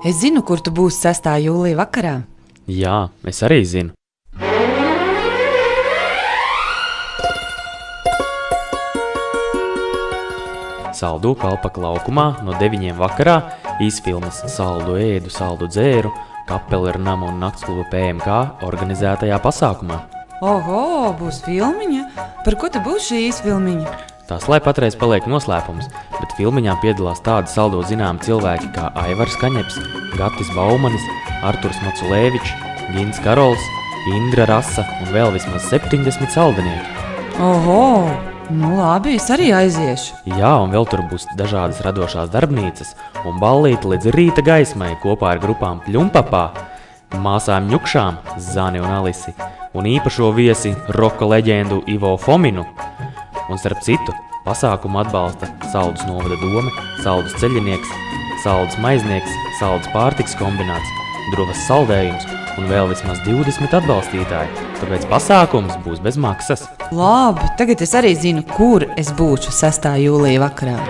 Es zinu, kur tu būsi 6. jūlija vakarā. Jā, es arī zinu. Saldu Kalpaka laukumā no 9 vakarā īsfilmas Saldu ēdu, saldu dzēru Kapela ar namu un naktsklubu PMK organizētajā pasākumā. Oho, būs filmiņa? Par ko te būs šī īsfilmiņa? Tās lai patreiz paliek noslēpums, bet filmiņā piedalās tādi saldo zināmi cilvēki kā Aivars Kaņeps, Gatis Baumanis, Arturs Maculēvičs, Gins Karols, Indra Rasa un vēl vismaz 70 saldinieki. Oho, nu labi, es arī aiziešu. Jā, un vēl tur būs dažādas radošās darbnīcas un ballīti līdz rīta gaismai kopā ar grupām Pļumpapā, māsām Ņukšām, Zani un Alisi, un īpašo viesi roka leģendu Ivo Fominu. Un starp citu, pasākumu atbalsta Saldus novada dome, Saldus ceļinieks, Saldus maiznieks, Saldus pārtiks kombināts, Druvas saldējums un vēl vismaz 20 atbalstītāji, tāpēc pasākums būs bez maksas. Labi, tagad es arī zinu, kur es būšu 6. jūlija vakarā.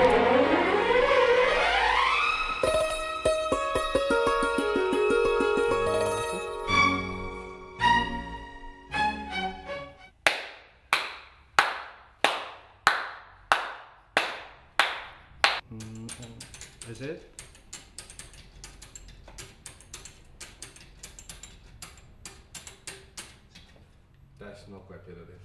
Aiziet. Tā esmu noklēp, piedodiet.